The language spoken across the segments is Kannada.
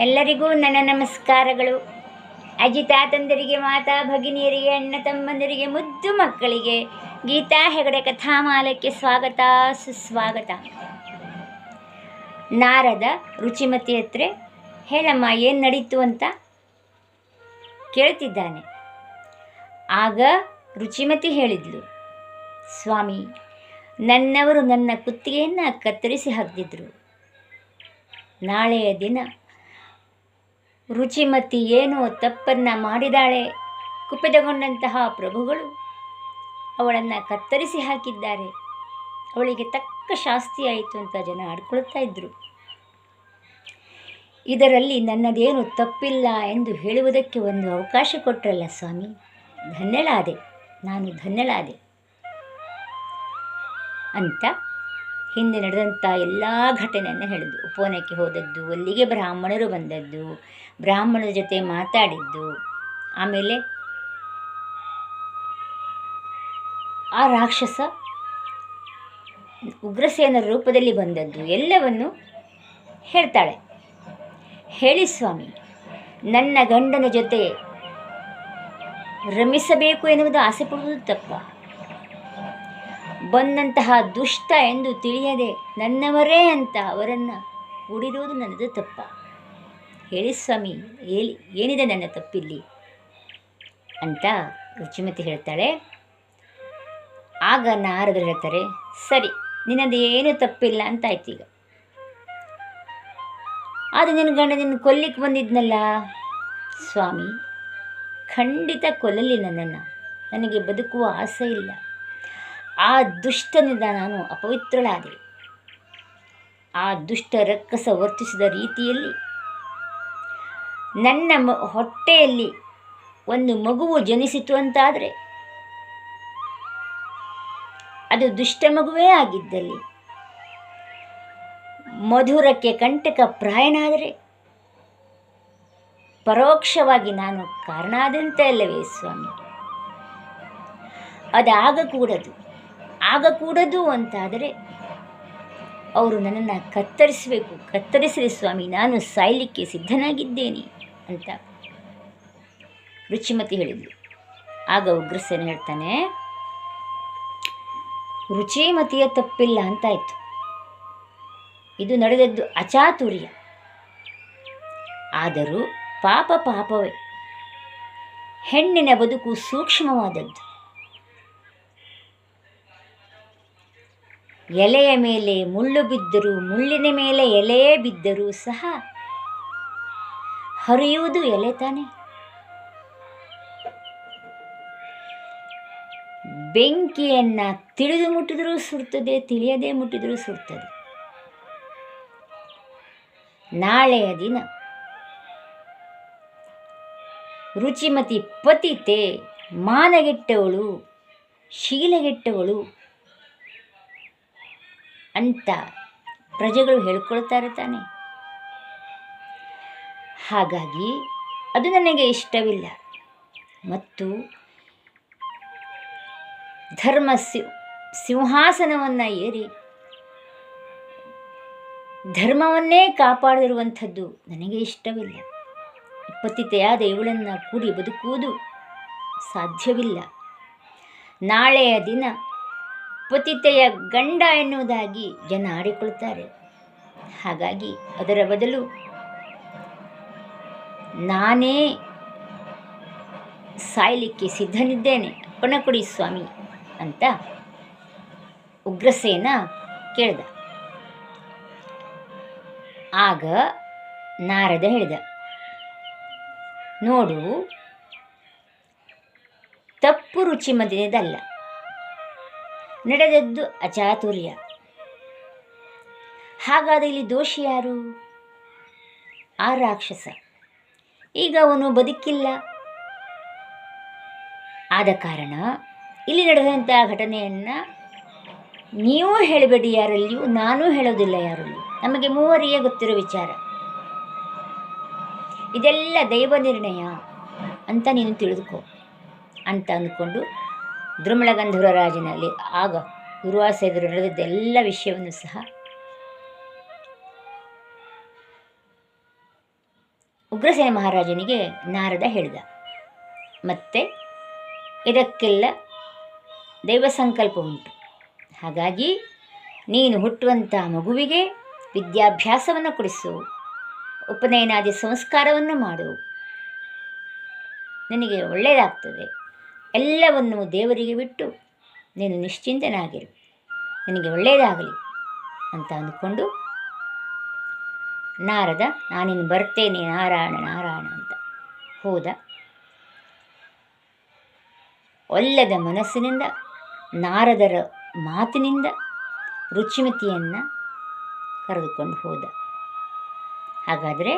ಎಲ್ಲರಿಗೂ ನನ್ನ ನಮಸ್ಕಾರಗಳು. ಅಜ್ಜಿ ತಾತಂದರಿಗೆ, ಮಾತಾ ಭಗಿನಿಯರಿಗೆ, ಅಣ್ಣ ತಮ್ಮಂದರಿಗೆ, ಮುದ್ದು ಮಕ್ಕಳಿಗೆ ಗೀತಾ ಹೆಗಡೆ ಕಥಾಮಾಲಕ್ಕೆ ಸ್ವಾಗತ ಸುಸ್ವಾಗತ. ನಾರದ ರುಚಿಮತಿ ಹತ್ರ ಹೇಳಮ್ಮ ಏನು ನಡೀತು ಅಂತ ಕೇಳ್ತಿದ್ದಾನೆ. ಆಗ ರುಚಿಮತಿ ಹೇಳಿದ್ಲು, ಸ್ವಾಮಿ, ನನ್ನವರು ನನ್ನ ಕುತ್ತಿಗೆಯನ್ನು ಕತ್ತರಿಸಿ ಹಾಕಿದ್ರು. ನಾಳೆಯ ದಿನ ರುಚಿಮತಿ ಏನೋ ತಪ್ಪನ್ನು ಮಾಡಿದಾಳೆ. ಕುಪಿತಗೊಂಡಂತಹ ಪ್ರಭುಗಳು ಅವಳನ್ನು ಕತ್ತರಿಸಿ ಹಾಕಿದ್ದಾರೆ. ಅವಳಿಗೆ ತಕ್ಕ ಶಾಸ್ತಿ ಆಯಿತು ಅಂತ ಜನ ಆಡ್ಕೊಳ್ತಾ ಇದ್ದರು. ಇದರಲ್ಲಿ ನನ್ನದೇನು ತಪ್ಪಿಲ್ಲ ಎಂದು ಹೇಳುವುದಕ್ಕೆ ಒಂದು ಅವಕಾಶ ಕೊಟ್ಟರಲ್ಲ ಸ್ವಾಮಿ, ಧನ್ಯಳಾದೆ, ನಾನು ಧನ್ಯಳಾದೆ ಅಂತ ಹಿಂದೆ ನಡೆದಂಥ ಎಲ್ಲ ಘಟನೆಯನ್ನು ಹೇಳಿದ್ದು. ಉಪವನಕ್ಕೆ ಹೋದದ್ದು, ಅಲ್ಲಿಗೆ ಬ್ರಾಹ್ಮಣರು ಬಂದದ್ದು, ಬ್ರಾಹ್ಮಣರ ಜೊತೆ ಮಾತಾಡಿದ್ದು, ಆಮೇಲೆ ಆ ರಾಕ್ಷಸ ಉಗ್ರಸೇನರ ರೂಪದಲ್ಲಿ ಬಂದದ್ದು ಎಲ್ಲವನ್ನು ಹೇಳ್ತಾಳೆ. ಹೇಳಿ ಸ್ವಾಮಿ, ನನ್ನ ಗಂಡನ ಜೊತೆ ರಮಿಸಬೇಕು ಎನ್ನುವುದು ಆಸೆ ಪಡುವುದು ತಪ್ಪ? ಬಂದಂತಹ ದುಷ್ಟ ಎಂದು ತಿಳಿಯದೆ ನನ್ನವರೇ ಅಂತ ಅವರನ್ನು ಕೂಡಿರುವುದು ನನ್ನದು ತಪ್ಪ? ಹೇಳಿ ಸ್ವಾಮಿ, ಏನಿದೆ ನನ್ನ ತಪ್ಪಿಲ್ಲಿ ಅಂತ ರುಚಿಮತಿ ಹೇಳ್ತಾಳೆ. ಆಗ ನಾರದರು ಹೇಳ್ತಾರೆ, ಸರಿ, ನಿನ್ನದು ಏನು ತಪ್ಪಿಲ್ಲ ಅಂತಾಯ್ತು. ಈಗ ಅದು ನಿನ್ನ ಗಂಡ ನಿನ್ನ ಕೊಲ್ಲಿಕ್ಕೆ ಬಂದಿದ್ನಲ್ಲ ಸ್ವಾಮಿ, ಖಂಡಿತ ಕೊಲ್ಲಲಿ ನನ್ನನ್ನು, ನನಗೆ ಬದುಕುವ ಆಸೆ ಇಲ್ಲ. ಆ ದುಷ್ಟನಿಂದ ನಾನು ಅಪವಿತ್ರಳಾದೆ. ಆ ದುಷ್ಟ ರಕ್ಕಸ ವರ್ತಿಸಿದ ರೀತಿಯಲ್ಲಿ ನನ್ನ ಹೊಟ್ಟೆಯಲ್ಲಿ ಒಂದು ಮಗುವು ಜನಿಸಿತು ಅಂತಾದರೆ, ಅದು ದುಷ್ಟ ಮಗುವೇ ಆಗಿದ್ದಲ್ಲಿ, ಮಧುರಕ್ಕೆ ಕಂಟಕ ಪ್ರಾಯನಾದರೆ ಪರೋಕ್ಷವಾಗಿ ನಾನು ಕಾರಣಾದಂತೆ ಅಲ್ಲವೇ ಸ್ವಾಮಿ? ಆಗಕೂಡದು ಅಂತಾದರೆ ಅವರು ನನ್ನನ್ನು ಕತ್ತರಿಸಬೇಕು. ಕತ್ತರಿಸಲಿ ಸ್ವಾಮಿ, ನಾನು ಸಾಯಲಿಕ್ಕೆ ಸಿದ್ಧನಾಗಿದ್ದೇನೆ ಅಂತ ರುಚಿಮತಿ ಹೇಳಿದ್ಲು. ಆಗ ಉಗ್ರಸೇನ ಹೇಳ್ತಾನೆ, ರುಚಿಮತಿಯ ತಪ್ಪಿಲ್ಲ ಅಂತಾಯ್ತು. ಇದು ನಡೆದದ್ದು ಅಚಾತುರ್ಯ. ಆದರೂ ಪಾಪವೇ. ಹೆಣ್ಣಿನ ಬದುಕು ಸೂಕ್ಷ್ಮವಾದದ್ದು. ಎಲೆಯ ಮೇಲೆ ಮುಳ್ಳು ಬಿದ್ದರೂ, ಮುಳ್ಳಿನ ಮೇಲೆ ಎಲೆಯೇ ಬಿದ್ದರೂ ಸಹ ಹರಿಯುವುದು ಎಲೆ ತಾನೆ. ಬೆಂಕಿಯನ್ನು ತಿಳಿದು ಮುಟ್ಟಿದರೂ ಸುಡ್ತದೆ, ತಿಳಿಯದೆ ಮುಟ್ಟಿದರೂ ಸುಡ್ತದೆ. ನಾಳೆಯ ದಿನ ರುಚಿಮತಿ ಪತಿತೆ, ಮಾನಗೆಟ್ಟವಳು, ಶೀಲಗೆಟ್ಟವಳು ಅಂತ ಪ್ರಜೆಗಳು ಹೇಳ್ಕೊಳ್ತಾರೆ ತಾನೆ. ಹಾಗಾಗಿ ಅದು ನನಗೆ ಇಷ್ಟವಿಲ್ಲ. ಮತ್ತು ಧರ್ಮ ಸಿಂಹಾಸನವನ್ನು ಏರಿ ಧರ್ಮವನ್ನೇ ಕಾಪಾಡಿರುವಂಥದ್ದು ನನಗೆ ಇಷ್ಟವಿಲ್ಲ. ಪತಿತೆಯಾದ ಇವಳನ್ನು ಕೂಡಿ ಬದುಕುವುದು ಸಾಧ್ಯವಿಲ್ಲ. ನಾಳೆಯ ದಿನ ಪತಿತೆಯ ಗಂಡ ಎನ್ನುವುದಾಗಿ ಜನ ಆಡಿಕೊಳ್ತಾರೆ. ಹಾಗಾಗಿ ಅದರ ಬದಲು ನಾನೇ ಸಾಯಲಿಕ್ಕೆ ಸಿದ್ಧನಿದ್ದೇನೆ, ಅಪ್ಪಣ ಕೊಡಿ ಸ್ವಾಮಿ ಅಂತ ಉಗ್ರಸೇನ ಕೇಳಿದ. ಆಗ ನಾರದ ಹೇಳಿದ, ನೋಡು, ತಪ್ಪು ರುಚಿಮತಿಯದಲ್ಲ, ನಡೆದದ್ದು ಅಚಾತುರ್ಯ. ಹಾಗಾದರೆ ಇಲ್ಲಿ ದೋಷಿ ಯಾರು? ಆ ರಾಕ್ಷಸ. ಈಗ ಅವನು ಬದುಕಿಲ್ಲ. ಆದ ಕಾರಣ ಇಲ್ಲಿ ನಡೆದಂಥ ಘಟನೆಯನ್ನು ನೀವು ಹೇಳಬೇಡಿ ಯಾರಲ್ಲಿಯೂ, ನಾನೂ ಹೇಳೋದಿಲ್ಲ ಯಾರಲ್ಲಿಯೂ. ನಮಗೆ ಮೂವರಿಗೆ ಗೊತ್ತಿರೋ ವಿಚಾರ. ಇದೆಲ್ಲ ದೈವ ನಿರ್ಣಯ ಅಂತ ನೀನು ತಿಳಿದುಕೋ ಅಂತ ಅಂದ್ಕೊಂಡು ದ್ರುಮಳಗಂಧರ್ವ ರಾಜನಲ್ಲಿ ಆಗ ದುರ್ವಾಸ ಎದುರು ನಡೆದಿದ್ದ ವಿಷಯವನ್ನು ಸಹ ಉಗ್ರಸೇನ ಮಹಾರಾಜನಿಗೆ ನಾರದ ಹೇಳಿದ, ಮತ್ತು ಇದಕ್ಕೆಲ್ಲ ದೈವ ಸಂಕಲ್ಪ ಉಂಟು. ಹಾಗಾಗಿ ನೀನು ಹುಟ್ಟುವಂಥ ಮಗುವಿಗೆ ವಿದ್ಯಾಭ್ಯಾಸವನ್ನು ಕೊಡಿಸು, ಉಪನಯನಾದಿ ಸಂಸ್ಕಾರವನ್ನು ಮಾಡು, ನಿನಗೆ ಒಳ್ಳೆಯದಾಗ್ತದೆ. ಎಲ್ಲವನ್ನು ದೇವರಿಗೆ ಬಿಟ್ಟು ನೀನು ನಿಶ್ಚಿಂತನಾಗಿರು, ನಿನಗೆ ಒಳ್ಳೆಯದಾಗಲಿ ಅಂತ ಅಂದ್ಕೊಂಡು ನಾರದ ನಾನಿನ್ನು ಬರ್ತೇನೆ ನಾರಾಯಣ ನಾರಾಯಣ ಅಂತ ಹೋದ. ಒಲ್ಲದ ಮನಸ್ಸಿನಿಂದ ನಾರದರ ಮಾತಿನಿಂದ ರುಚಿಮತಿಯನ್ನು ಕರೆದುಕೊಂಡು ಹೋದ. ಹಾಗಾದರೆ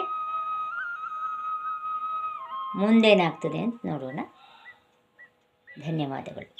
ಮುಂದೇನಾಗ್ತದೆ ಅಂತ ನೋಡೋಣ. ಧನ್ಯವಾದಗಳು.